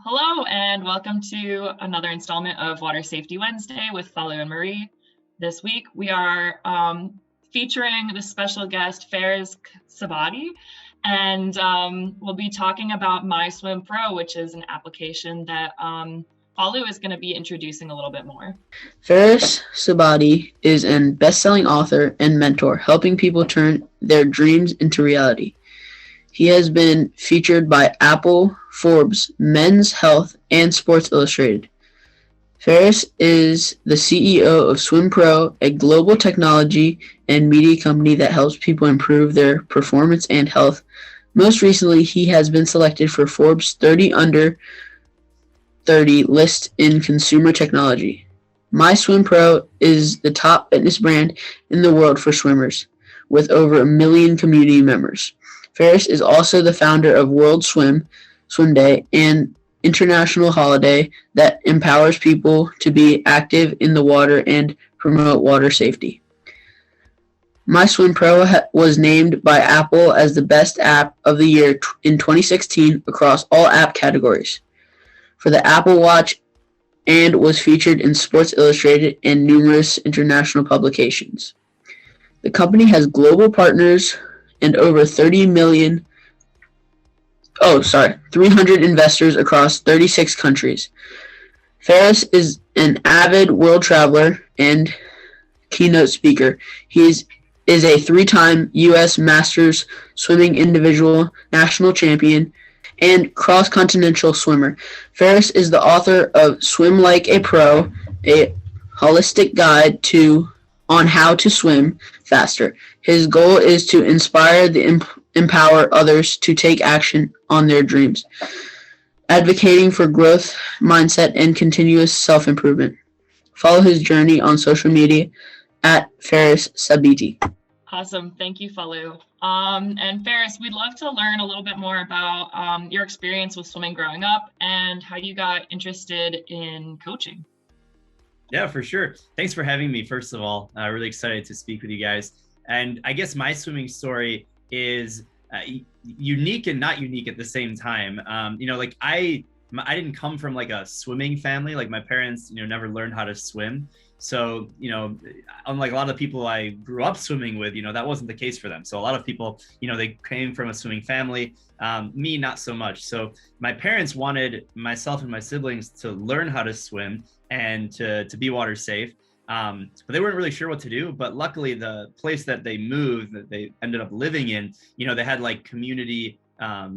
Hello, and welcome to another installment of Water Safety Wednesday with Falu and Marie. This week, we are featuring the special guest, Fares Ksebti, and we'll be talking about MySwimPro, which is an application that Falu is going to be introducing a little bit more. Fares Ksebti is a best-selling author and mentor, helping people turn their dreams into reality. He has been featured by Apple, Forbes, Men's Health, and Sports Illustrated. Ferris is the CEO of SwimPro, a global technology and media company that helps people improve their performance and health. Most recently, he has been selected for Forbes 30 Under 30 list in consumer technology. MySwimPro is the top fitness brand in the world for swimmers, with over 1 million community members. Ferris is also the founder of World Swim Day, an international holiday that empowers people to be active in the water and promote water safety. MySwimPro was named by Apple as the best app of the year in 2016 across all app categories for the Apple Watch and was featured in Sports Illustrated and numerous international publications. The company has global partners and over 300 investors across 36 countries. Ferris is an avid world traveler and keynote speaker. He is a 3-time U.S. Masters swimming individual national champion and cross-continental swimmer. Ferris is the author of Swim Like a Pro, a holistic guide on how to swim faster. His goal is to inspire and empower others to take action on their dreams, advocating for growth mindset and continuous self-improvement. Follow his journey on social media at Fares Ksebti. Awesome. Thank you, Falu. And Ferris, we'd love to learn a little bit more about your experience with swimming growing up and how you got interested in coaching. Yeah, for sure. Thanks for having me, first of all. Really excited to speak with you guys. And I guess my swimming story is unique and not unique at the same time. I didn't come from like a swimming family. Like my parents, never learned how to swim. So, unlike a lot of the people I grew up swimming with, that wasn't the case for them. So a lot of people, they came from a swimming family, me, not so much. So my parents wanted myself and my siblings to learn how to swim and to be water safe. But they weren't really sure what to do. But luckily the place that they moved, that they ended up living in, they had like community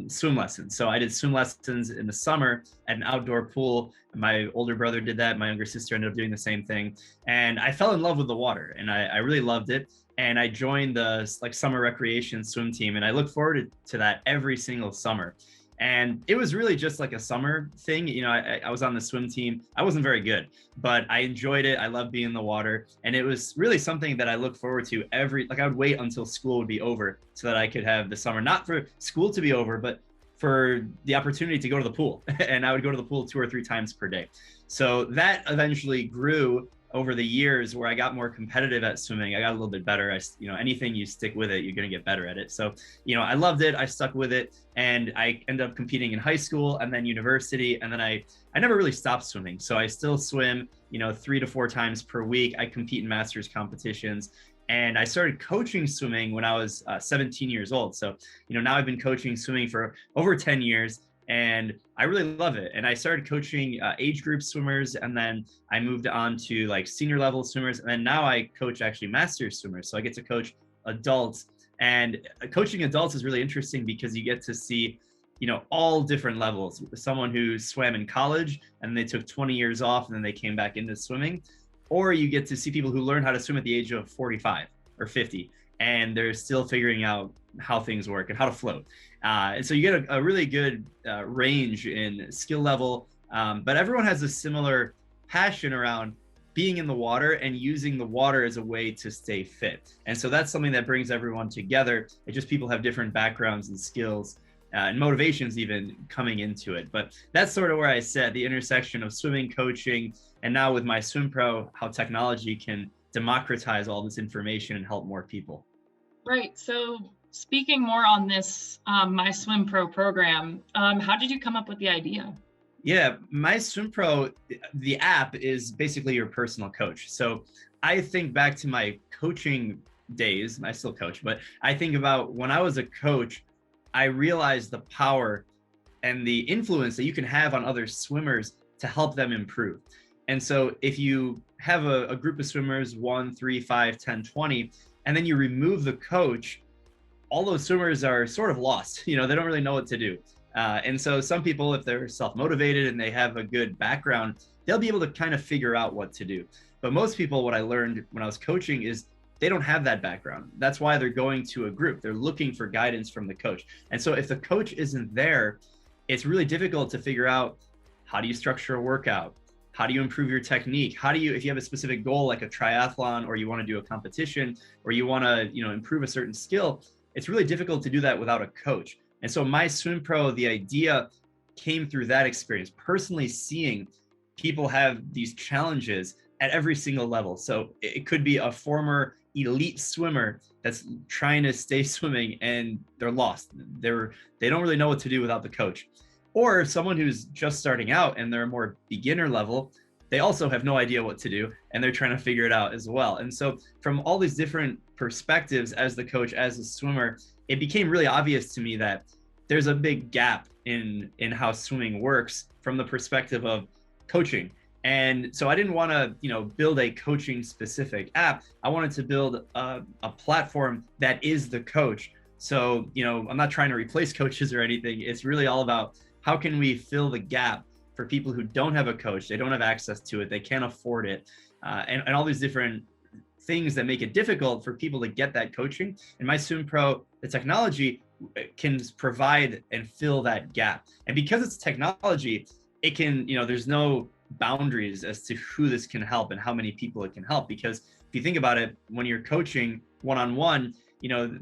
swim lessons. So I did swim lessons in the summer at an outdoor pool. My older brother did that. My younger sister ended up doing the same thing. And I fell in love with the water and I really loved it. And I joined the summer recreation swim team. And I look forward to that every single summer. And it was really just like a summer thing. I was on the swim team. I wasn't very good, but I enjoyed it. I loved being in the water. And it was really something that I look forward to I would wait until school would be over so that I could have the summer, not for school to be over, but for the opportunity to go to the pool. And I would go to the pool 2 or 3 times per day. So that eventually grew over the years where I got more competitive at swimming. I got a little bit better. Anything you stick with it, you're going to get better at it. So, I loved it. I stuck with it and I ended up competing in high school and then university. And then I never really stopped swimming. So I still swim, 3 to 4 times per week. I compete in masters competitions and I started coaching swimming when I was 17 years old. So, now I've been coaching swimming for over 10 years. And I really love it. And I started coaching age group swimmers. And then I moved on to like senior level swimmers. And then now I coach actually master swimmers. So I get to coach adults. And coaching adults is really interesting because you get to see, all different levels. Someone who swam in college and they took 20 years off and then they came back into swimming. Or you get to see people who learn how to swim at the age of 45 or 50. And they're still figuring out how things work and how to float. And so you get a really good range in skill level, but everyone has a similar passion around being in the water and using the water as a way to stay fit. And so that's something that brings everyone together. It's just people have different backgrounds and skills and motivations even coming into it. But that's sort of where I sit, the intersection of swimming, coaching, and now with MySwimPro, how technology can democratize all this information and help more people. Right. So speaking more on this MySwimPro program, how did you come up with the idea? Yeah, MySwimPro, the app is basically your personal coach. So I think back to my coaching days. I still coach, but I think about when I was a coach, I realized the power and the influence that you can have on other swimmers to help them improve. And so if you have a group of swimmers, 1, 3, 5, 10, 20, and then you remove the coach, all those swimmers are sort of lost. They don't really know what to do. And so some people, if they're self-motivated and they have a good background, they'll be able to kind of figure out what to do. But most people, what I learned when I was coaching is they don't have that background. That's why they're going to a group. They're looking for guidance from the coach. And so if the coach isn't there, it's really difficult to figure out, how do you structure a workout? How do you improve your technique? How do you, if you have a specific goal like a triathlon, or you want to do a competition, or you want to, improve a certain skill, it's really difficult to do that without a coach. And so MySwimPro, the idea came through that experience, personally seeing people have these challenges at every single level. So it could be a former elite swimmer that's trying to stay swimming and they're lost. They don't really know what to do without the coach. Or someone who's just starting out and they're a more beginner level, they also have no idea what to do and they're trying to figure it out as well. And so from all these different perspectives as the coach, as a swimmer, it became really obvious to me that there's a big gap in how swimming works from the perspective of coaching. And so I didn't want to, build a coaching specific app. I wanted to build a platform that is the coach. So, I'm not trying to replace coaches or anything. It's really all about how can we fill the gap for people who don't have a coach, they don't have access to it, they can't afford it, and all these different things that make it difficult for people to get that coaching. And MySwimPro, the technology, can provide and fill that gap. And because it's technology, it can, there's no boundaries as to who this can help and how many people it can help. Because if you think about it, when you're coaching one-on-one,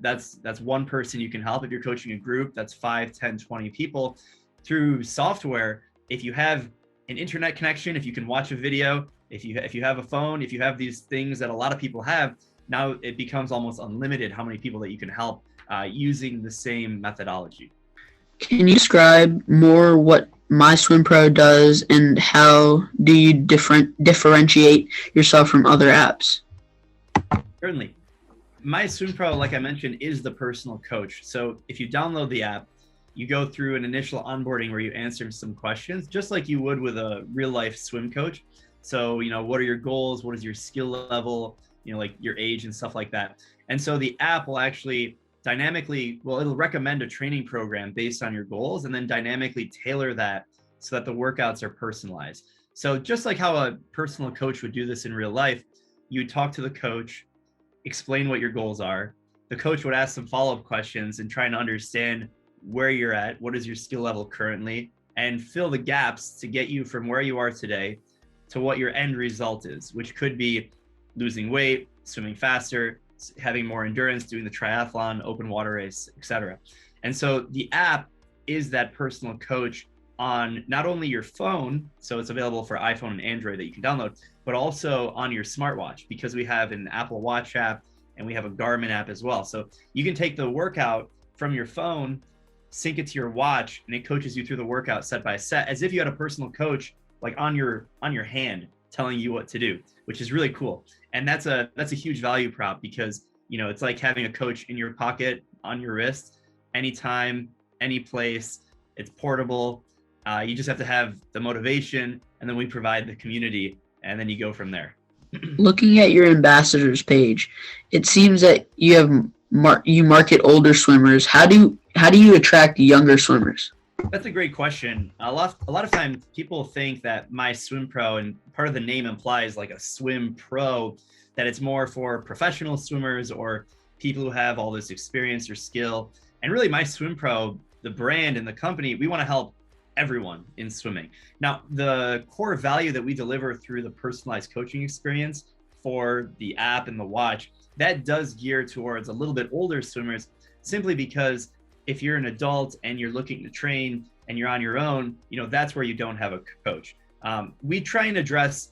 that's one person you can help. If you're coaching a group, that's 5, 10, 20 people. Through software, if you have an internet connection, if you can watch a video, if you have a phone, if you have these things that a lot of people have, now it becomes almost unlimited how many people that you can help using the same methodology. Can you describe more what MySwimPro does and how do you differentiate yourself from other apps? Certainly. MySwimPro, like I mentioned, is the personal coach. So if you download the app, you go through an initial onboarding where you answer some questions, just like you would with a real life swim coach. So, what are your goals? What is your skill level? Like your age and stuff like that. And so the app will actually dynamically, it'll recommend a training program based on your goals and then dynamically tailor that so that the workouts are personalized. So just like how a personal coach would do this in real life, you talk to the coach, explain what your goals are. The coach would ask some follow-up questions and try to understand where you're at, what is your skill level currently, and fill the gaps to get you from where you are today to what your end result is, which could be losing weight, swimming faster, having more endurance, doing the triathlon, open water race, etc. And so the app is that personal coach on not only your phone, so it's available for iPhone and Android that you can download, but also on your smartwatch, because we have an Apple Watch app and we have a Garmin app as well. So you can take the workout from your phone, sync it to your watch, and it coaches you through the workout set by set, as if you had a personal coach like on your hand telling you what to do, which is really cool. And that's a huge value prop, because it's like having a coach in your pocket, on your wrist, anytime, any place. It's portable. You just have to have the motivation, and then we provide the community, and then you go from there. Looking at your ambassadors page, it seems that you market older swimmers. How do you attract younger swimmers? That's a great question. A lot of times people think that MySwimPro, and part of the name implies like a swim pro, that it's more for professional swimmers or people who have all this experience or skill. And really MySwimPro, the brand and the company, we want to help everyone in swimming. Now, the core value that we deliver through the personalized coaching experience for the app and the watch, that does gear towards a little bit older swimmers, simply because if you're an adult and you're looking to train and you're on your own, that's where you don't have a coach. We try and address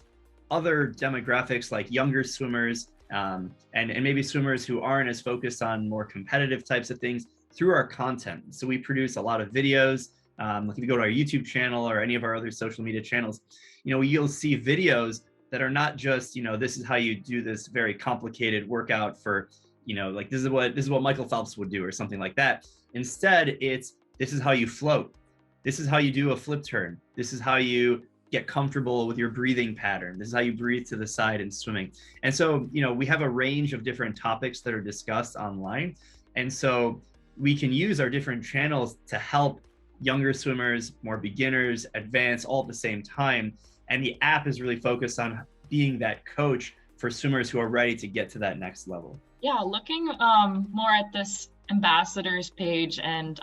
other demographics like younger swimmers and maybe swimmers who aren't as focused on more competitive types of things through our content. So we produce a lot of videos, Like if you go to our YouTube channel or any of our other social media channels, you'll see videos that are not just, this is how you do this very complicated workout for, like this is what Michael Phelps would do or something like that. Instead, this is how you float. This is how you do a flip turn. This is how you get comfortable with your breathing pattern. This is how you breathe to the side in swimming. And so, we have a range of different topics that are discussed online. And so we can use our different channels to help younger swimmers, more beginners, advanced, all at the same time. And the app is really focused on being that coach for swimmers who are ready to get to that next level. Yeah, looking more at this ambassadors page and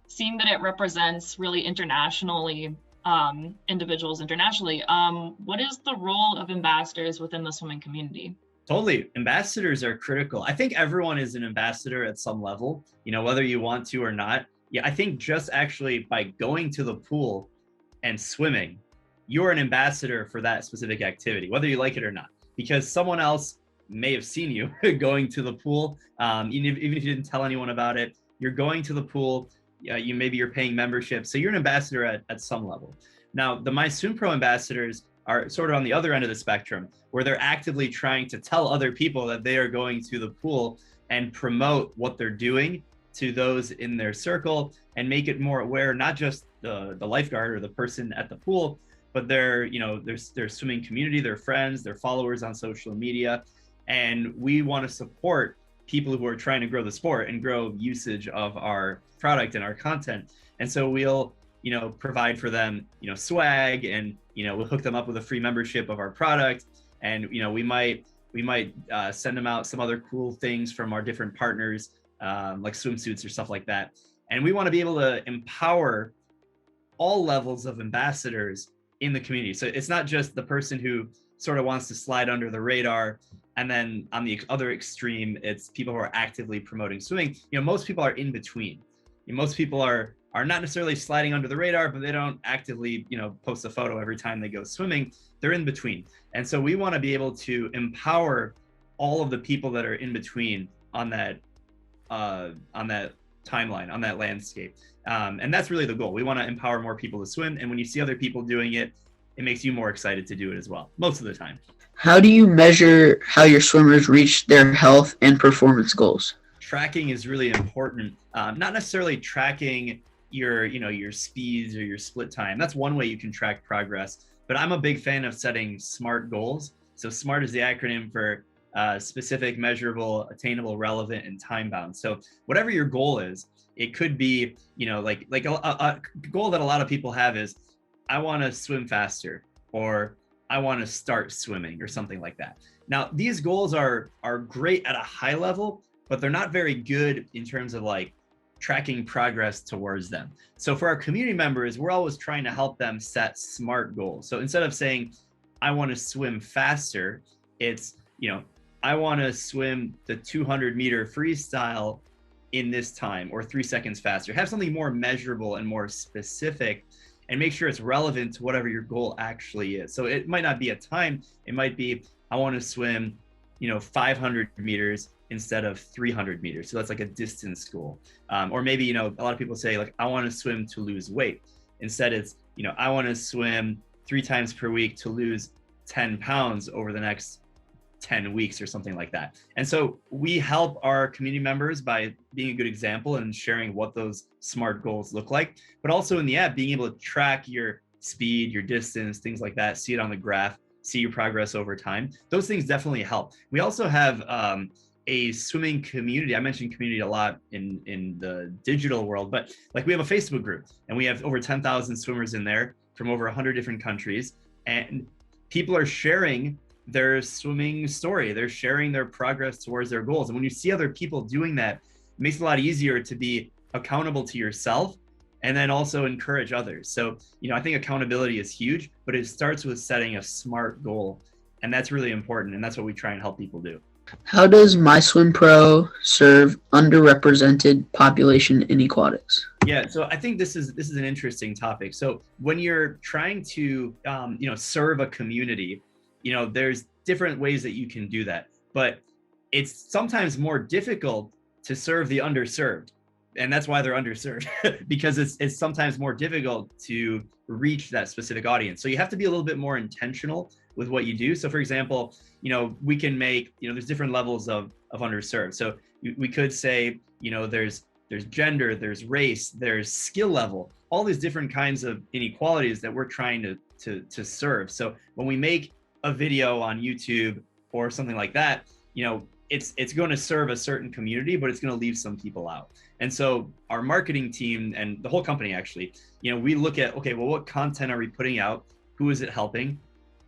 seeing that it represents really internationally, individuals internationally. What is the role of ambassadors within the swimming community? Totally. Ambassadors are critical. I think everyone is an ambassador at some level, whether you want to or not. Yeah, I think just actually by going to the pool and swimming, you're an ambassador for that specific activity, whether you like it or not, because someone else may have seen you going to the pool. Even if you didn't tell anyone about it, you're going to the pool. Maybe you're paying membership. So you're an ambassador at some level. Now, the MySwimPro ambassadors are sort of on the other end of the spectrum, where they're actively trying to tell other people that they are going to the pool and promote what they're doing to those in their circle and make it more aware, not just the lifeguard or the person at the pool, but their swimming community, their friends, their followers on social media. And we want to support people who are trying to grow the sport and grow usage of our product and our content. And so we'll provide for them swag, and we'll hook them up with a free membership of our product. And we might send them out some other cool things from our different partners, like swimsuits or stuff like that. And we want to be able to empower all levels of ambassadors in the community. So it's not just the person who sort of wants to slide under the radar. And then on the other extreme, it's people who are actively promoting swimming. Most people are in between. Most people are not necessarily sliding under the radar, but they don't actively, post a photo every time they go swimming. They're in between. And so we want to be able to empower all of the people that are in between on that timeline, on that landscape. And that's really the goal. We want to empower more people to swim. And when you see other people doing it, it makes you more excited to do it as well, most of the time. How do you measure how your swimmers reach their health and performance goals? Tracking is really important. Not necessarily tracking your speeds or your split time. That's one way you can track progress. But I'm a big fan of setting SMART goals. So SMART is the acronym for specific, measurable, attainable, relevant, and time bound. So whatever your goal is, it could be, like a goal that a lot of people have is, I want to swim faster, or I want to start swimming, or something like that. Now, these goals are great at a high level, but they're not very good in terms of like tracking progress towards them. So for our community members, we're always trying to help them set SMART goals. So instead of saying, I want to swim faster, it's, I want to swim the 200-meter freestyle in this time, or 3 seconds faster. Have something more measurable and more specific, and make sure it's relevant to whatever your goal actually is. So it might not be a time. It might be, I want to swim, 500 meters instead of 300 meters. So that's like a distance goal. Or maybe, a lot of people say, like, I want to swim to lose weight. Instead it's, I want to swim 3 times per week to lose 10 pounds over the next 10 weeks or something like that. And so we help our community members by being a good example and sharing what those SMART goals look like, but also in the app, being able to track your speed, your distance, things like that, see it on the graph, see your progress over time. Those things definitely help. We also have a swimming community. I mentioned community a lot in the digital world, but like we have a Facebook group, and we have over 10,000 swimmers in there from over 100 different countries, and people are sharing their swimming story. They're sharing their progress towards their goals. And when you see other people doing that, it makes it a lot easier to be accountable to yourself and then also encourage others. So, I think accountability is huge, but it starts with setting a SMART goal. And that's really important. And that's what we try and help people do. How does MySwimPro serve underrepresented population in aquatics? Yeah, so I think this is an interesting topic. So when you're trying to serve a community, there's different ways that you can do that, but it's sometimes more difficult to serve the underserved. and that's why they're underserved because it's sometimes more difficult to reach that specific audience. So you have to be a little bit more intentional with what you do. So for example, we can make, there's different levels of underserved. So we could say, there's gender, there's race, there's skill level, all these different kinds of inequalities that we're trying to serve. So when we make a video on YouTube or something like that, it's going to serve a certain community, but it's going to leave some people out. And so our marketing team and the whole company actually, we look at, okay, well, what content are we putting out? Who is it helping?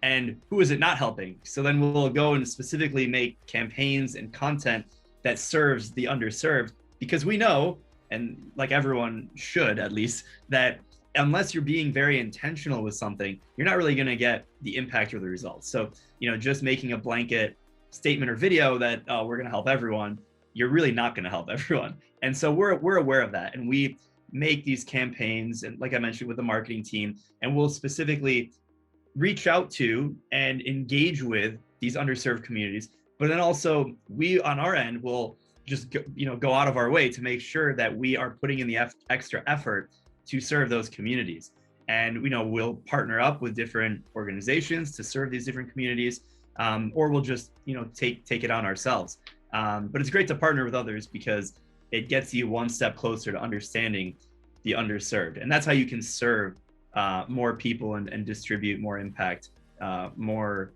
And who is it not helping? So then we'll go and specifically make campaigns and content that serves the underserved, because we know, and like everyone should at least, that unless you're being very intentional with something, you're not really going to get the impact or the results. So, just making a blanket statement or video that we're going to help everyone, you're really not going to help everyone. And so we're aware of that, and we make these campaigns, and like I mentioned, with the marketing team, and we'll specifically reach out to and engage with these underserved communities. But then also we on our end will just go out of our way to make sure that we are putting in the extra effort to serve those communities. And we'll partner up with different organizations to serve these different communities, or we'll just take it on ourselves. But it's great to partner with others because it gets you one step closer to understanding the underserved, and that's how you can serve more people and distribute more impact more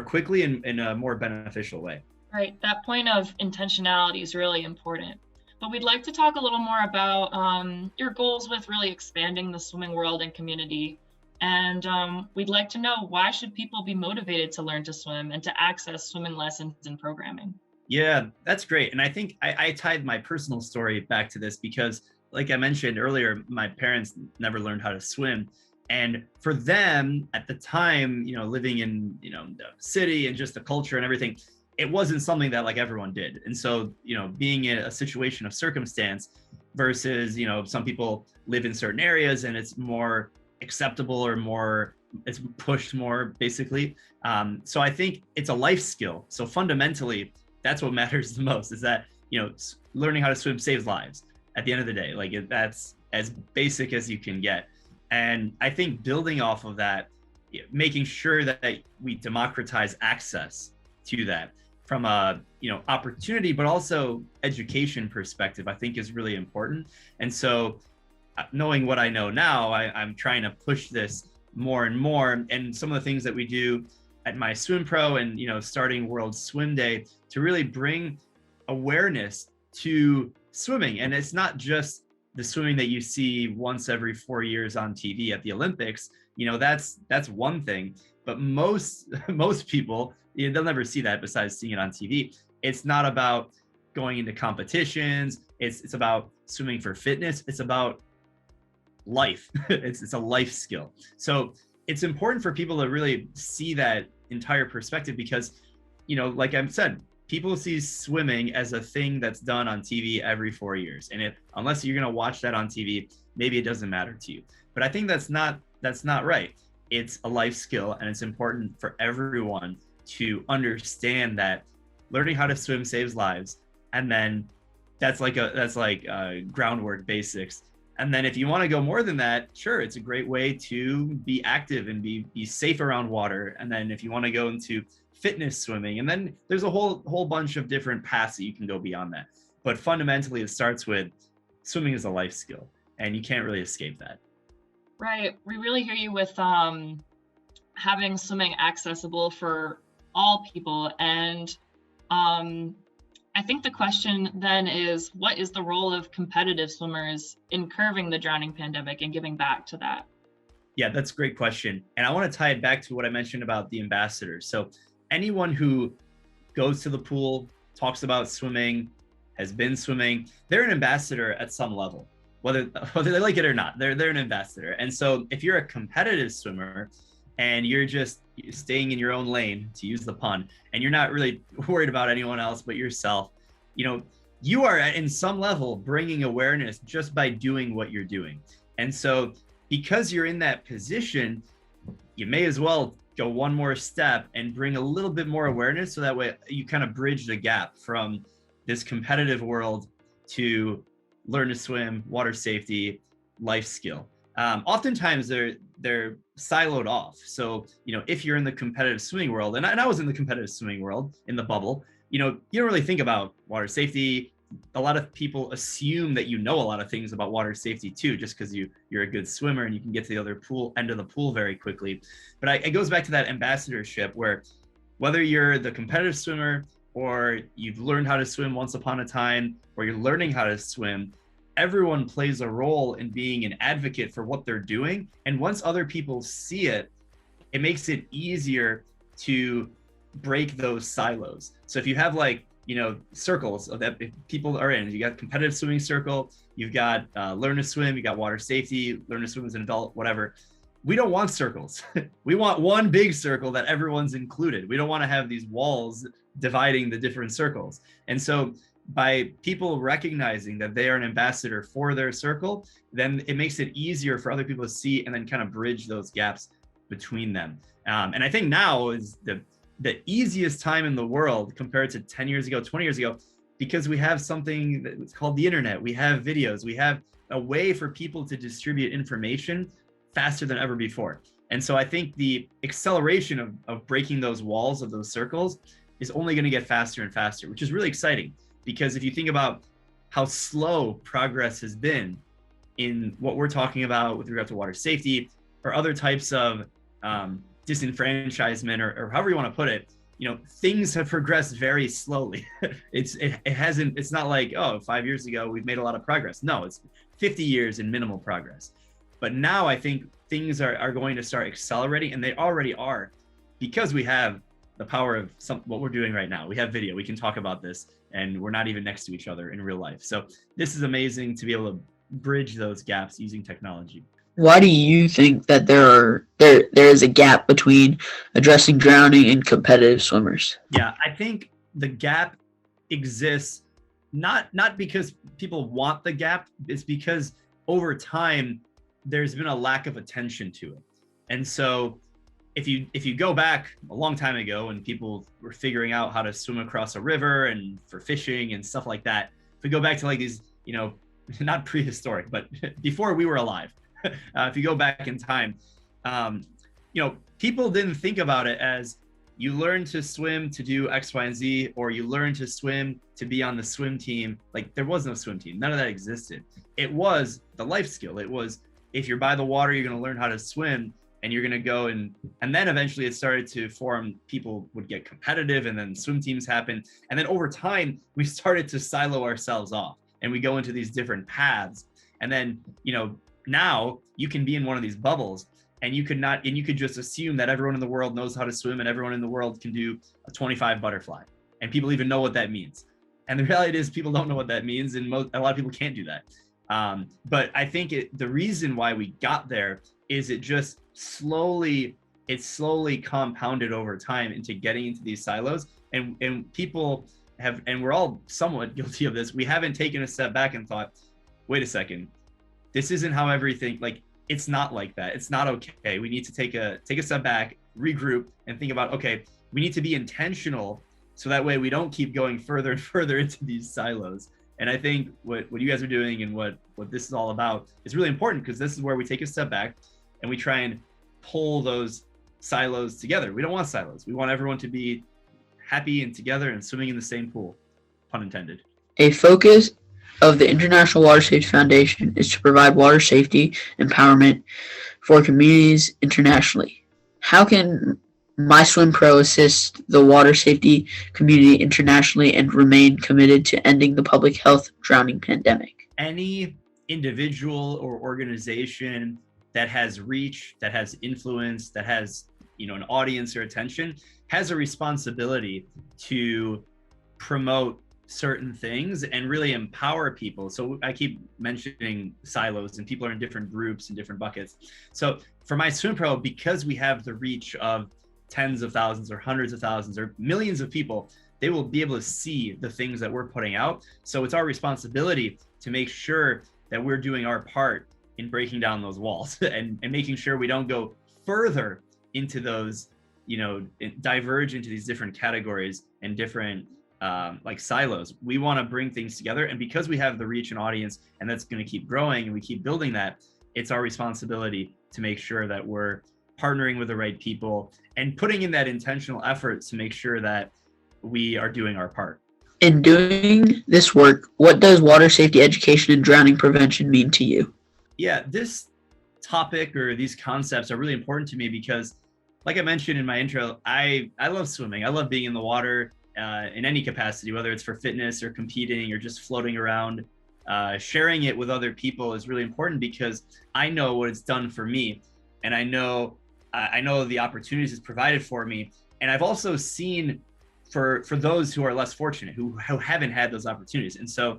quickly and in a more beneficial way. Right, that point of intentionality is really important. But we'd like to talk a little more about your goals with really expanding the swimming world and community. And we'd like to know, why should people be motivated to learn to swim and to access swimming lessons and programming? Yeah, that's great. And I think I tied my personal story back to this because, like I mentioned earlier, my parents never learned how to swim. And for them at the time, living in, the city and just the culture and everything, it wasn't something that like everyone did. And so, being in a situation of circumstance versus, some people live in certain areas and it's more acceptable or it's pushed more basically. So I think it's a life skill. So fundamentally, that's what matters the most, is that, learning how to swim saves lives at the end of the day. Like that's as basic as you can get. And I think building off of that, making sure that we democratize access to that from a opportunity, but also education perspective, I think is really important. And so knowing what I know now, I'm trying to push this more and more. And some of the things that we do at MySwimPro and starting World Swim Day to really bring awareness to swimming. And it's not just the swimming that you see once every 4 years on TV at the Olympics. That's one thing, but most people, they'll never see that besides seeing it on TV. It's not about going into competitions. It's about swimming for fitness. It's about life. It's a life skill. So it's important for people to really see that entire perspective because, like I said, people see swimming as a thing that's done on TV every 4 years. And unless you're going to watch that on TV, maybe it doesn't matter to you. But I think that's not right. It's a life skill, and it's important for everyone to understand that learning how to swim saves lives. And then that's like groundwork basics. And then if you want to go more than that, sure, it's a great way to be active and be safe around water. And then if you want to go into fitness swimming, and then there's a whole bunch of different paths that you can go beyond that. But fundamentally, it starts with swimming is a life skill, and you can't really escape that. Right. We really hear you with having swimming accessible for all people. And I think the question then is, what is the role of competitive swimmers in curbing the drowning pandemic and giving back to that? Yeah, that's a great question. And I want to tie it back to what I mentioned about the ambassadors. So anyone who goes to the pool, talks about swimming, has been swimming, they're an ambassador at some level, whether they like it or not, they're an ambassador. And so if you're a competitive swimmer and you're just staying in your own lane, to use the pun, and you're not really worried about anyone else but yourself, you are in some level bringing awareness just by doing what you're doing. And so because you're in that position, you may as well go one more step and bring a little bit more awareness, so that way you kind of bridge the gap from this competitive world to learn to swim, water safety, life skill. Oftentimes they're siloed off. So, if you're in the competitive swimming world, and I was in the competitive swimming world in the bubble, you don't really think about water safety. A lot of people assume that you know a lot of things about water safety too, just because you're a good swimmer and you can get to the other end of the pool very quickly. But it goes back to that ambassadorship where whether you're the competitive swimmer or you've learned how to swim once upon a time, or you're learning how to swim, everyone plays a role in being an advocate for what they're doing. And once other people see it, it makes it easier to break those silos. So if you have circles of that people are in, you got competitive swimming circle, you've got learn to swim, you got water safety, learn to swim as an adult, whatever. We don't want circles. We want one big circle that everyone's included. We don't want to have these walls dividing the different circles. And so by people recognizing that they are an ambassador for their circle, then it makes it easier for other people to see and then kind of bridge those gaps between them. And I think now is the easiest time in the world compared to 10 years ago, 20 years ago, because we have something that's called the internet. We have videos, we have a way for people to distribute information faster than ever before. And so I think the acceleration of breaking those walls of those circles is only going to get faster and faster, which is really exciting. Because if you think about how slow progress has been in what we're talking about with regard to water safety or other types of disenfranchisement or however you want to put it, things have progressed very slowly. It's not like, 5 years ago we've made a lot of progress. No, it's 50 years in minimal progress. But now I think things are going to start accelerating, and they already are, because we have the power of what we're doing right now. We have video, we can talk about this, and we're not even next to each other in real life. So this is amazing to be able to bridge those gaps using technology. Why do you think that there is a gap between addressing drowning and competitive swimmers? Yeah, I think the gap exists not because people want the gap, it's because over time there's been a lack of attention to it. And so if you go back a long time ago when people were figuring out how to swim across a river and for fishing and stuff like that, if we go back to like these, not prehistoric, but before we were alive, if you go back in time, people didn't think about it as you learn to swim to do X, Y, and Z, or you learn to swim to be on the swim team. Like, there was no swim team. None of that existed. It was the life skill. It was, if you're by the water, you're going to learn how to swim, and you're going to go and then eventually it started to form, people would get competitive, and then swim teams happen. And then over time, we started to silo ourselves off, and we go into these different paths. And then, now you can be in one of these bubbles, and you could just assume that everyone in the world knows how to swim, and everyone in the world can do a 25 butterfly, and people even know what that means. And the reality is, people don't know what that means, and a lot of people can't do that. But I think the reason why we got there is it slowly compounded over time into getting into these silos, and people have, and we're all somewhat guilty of this. We haven't taken a step back and thought, wait a second, this isn't how everything, it's not like that. It's not okay. We need to take a step back, regroup, and think about, okay, we need to be intentional, so that way we don't keep going further and further into these silos. And I think what you guys are doing and what this is all about is really important, because this is where we take a step back and we try and pull those silos together. We don't want silos. We want everyone to be happy and together and swimming in the same pool, pun intended. A focus of the International Water Safety Foundation is to provide water safety empowerment for communities internationally. How can MySwimPro assist the water safety community internationally and remain committed to ending the public health drowning pandemic? Any individual or organization that has reach, that has influence, that has an audience or attention, has a responsibility to promote certain things and really empower people. So I keep mentioning silos, and people are in different groups and different buckets. So for MySwimPro, because we have the reach of tens of thousands or hundreds of thousands or millions of people, they will be able to see the things that we're putting out. So it's our responsibility to make sure that we're doing our part in breaking down those walls and making sure we don't go further into those, diverge into these different categories and different like silos. We want to bring things together, and because we have the reach and audience, and that's going to keep growing, and we keep building that, it's our responsibility to make sure that we're partnering with the right people and putting in that intentional effort to make sure that we are doing our part. In doing this work, what does water safety education and drowning prevention mean to you? Yeah, this topic or these concepts are really important to me because, like I mentioned in my intro, I love swimming. I love being in the water in any capacity, whether it's for fitness or competing or just floating around. Sharing it with other people is really important because I know what it's done for me, and I know the opportunities it's provided for me. And I've also seen for those who are less fortunate, who haven't had those opportunities. And so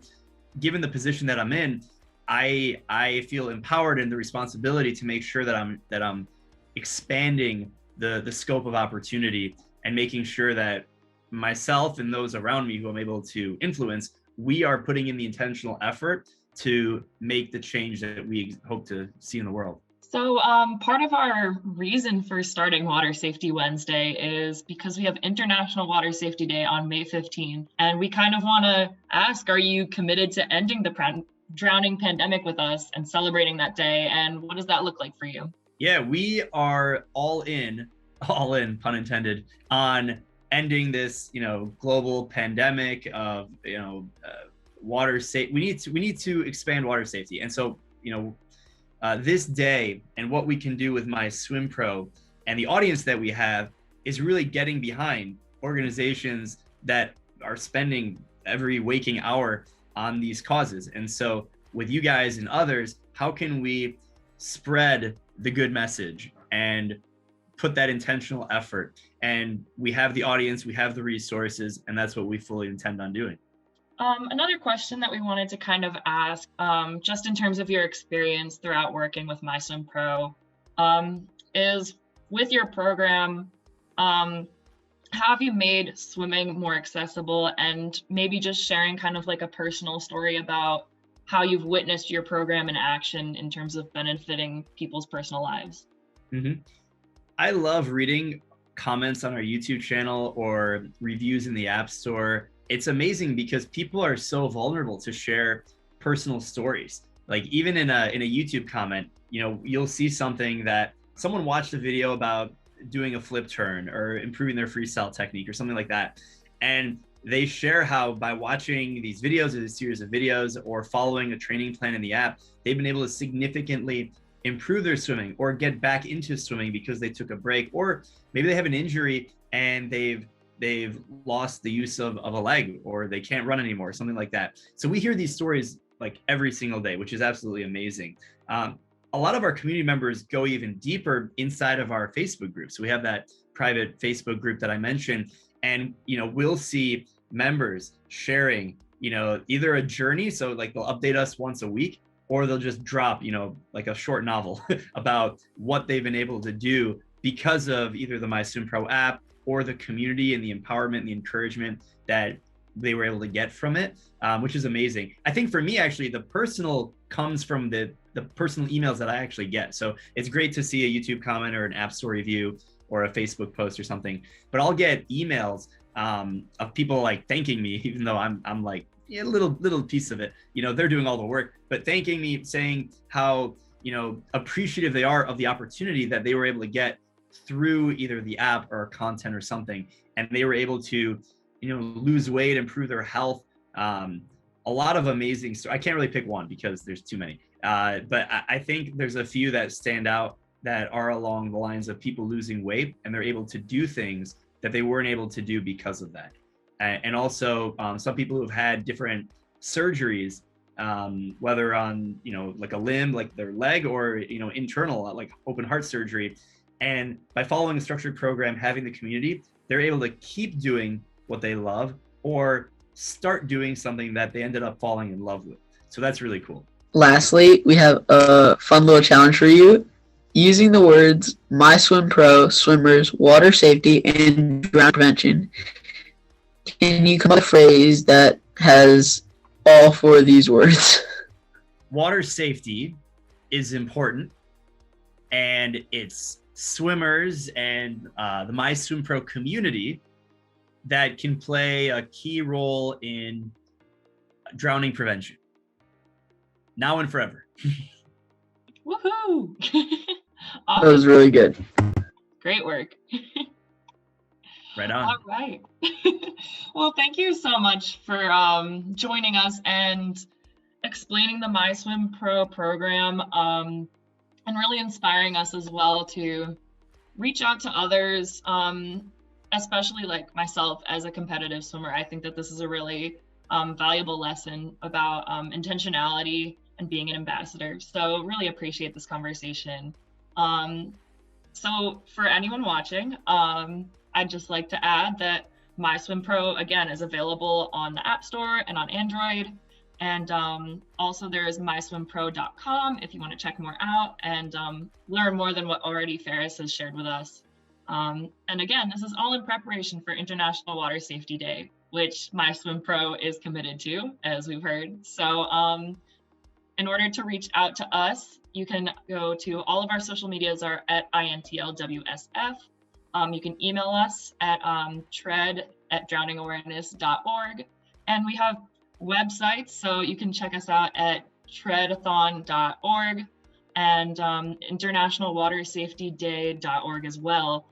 given the position that I'm in, I feel empowered in the responsibility to make sure that I'm expanding the scope of opportunity and making sure that myself and those around me who I'm able to influence, we are putting in the intentional effort to make the change that we hope to see in the world. So part of our reason for starting Water Safety Wednesday is because we have International Water Safety Day on May 15th. And we kind of want to ask, are you committed to ending the drowning pandemic with us and celebrating that day? And what does that look like for you? Yeah, we are all in, pun intended, on ending this, global pandemic of, water safety. We need to expand water safety. And so, this day and what we can do with MySwimPro and the audience that we have is really getting behind organizations that are spending every waking hour on these causes. And so with you guys and others, how can we spread the good message and put that intentional effort? And we have the audience, we have the resources, and that's what we fully intend on doing. Another question that we wanted to kind of ask, just in terms of your experience throughout working with MySwimPro, is with your program, have you made swimming more accessible, and maybe just sharing kind of like a personal story about how you've witnessed your program in action in terms of benefiting people's personal lives? Mm-hmm. I love reading comments on our YouTube channel or reviews in the App Store. It's amazing because people are so vulnerable to share personal stories. Like even in a YouTube comment, you'll see something that someone watched a video about doing a flip turn or improving their freestyle technique or something like that. And they share how by watching these videos or this series of videos or following a training plan in the app, they've been able to significantly improve their swimming or get back into swimming because they took a break, or maybe they have an injury and they've lost the use of a leg, or they can't run anymore, something like that. So we hear these stories like every single day, which is absolutely amazing. A lot of our community members go even deeper inside of our Facebook group. So we have that private Facebook group that I mentioned, and we'll see members sharing, either a journey, so like they'll update us once a week, or they'll just drop, like a short novel about what they've been able to do because of either the MySwimPro app or the community and the empowerment and the encouragement that they were able to get from it, which is amazing. I think for me, actually, the personal comes from the personal emails that I actually get. So it's great to see a YouTube comment or an App Store review or a Facebook post or something, but I'll get emails of people like thanking me, even though I'm like, yeah, a little piece of it, they're doing all the work, but thanking me, saying how, appreciative they are of the opportunity that they were able to get through either the app or content or something. And they were able to, lose weight, improve their health. A lot of amazing stories. I can't really pick one because there's too many. But I think there's a few that stand out that are along the lines of people losing weight and they're able to do things that they weren't able to do because of that. And also some people who've had different surgeries, whether on, like a limb, like their leg, or, internal, like open heart surgery. And by following a structured program, having the community, they're able to keep doing what they love or start doing something that they ended up falling in love with. So that's really cool. Lastly, we have a fun little challenge for you. Using the words MySwimPro, swimmers, water safety, and drowning prevention, can you come up with a phrase that has all four of these words? Water safety is important, and it's swimmers and the MySwimPro community that can play a key role in drowning prevention, now and forever. Woohoo! That was really good. Great work. Right on. All right. Well, thank you so much for joining us and explaining the MySwimPro program, and really inspiring us as well to reach out to others, especially like myself as a competitive swimmer. I think that this is a really valuable lesson about intentionality and being an ambassador. So really appreciate this conversation. So for anyone watching, I'd just like to add that MySwimPro, again, is available on the App Store and on Android. And also there is myswimpro.com if you want to check more out and learn more than what already Ferris has shared with us. And again, this is all in preparation for International Water Safety Day, which MySwimPro is committed to, as we've heard. So in order to reach out to us, you can go to all of our social medias are at INTLWSF. You can email us at tread@drowningawareness.org. And we have websites, so you can check us out at Tread-A-Thon.org and internationalwatersafetyday.org as well,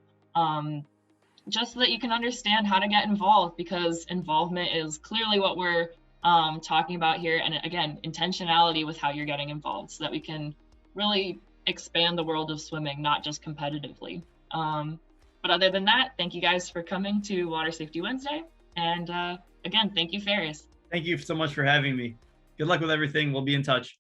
just so that you can understand how to get involved, because involvement is clearly what we're talking about here. And again, intentionality with how you're getting involved so that we can really expand the world of swimming, not just competitively. But other than that, thank you guys for coming to Water Safety Wednesday. And again, thank you, Ferris. Thank you so much for having me. Good luck with everything. We'll be in touch.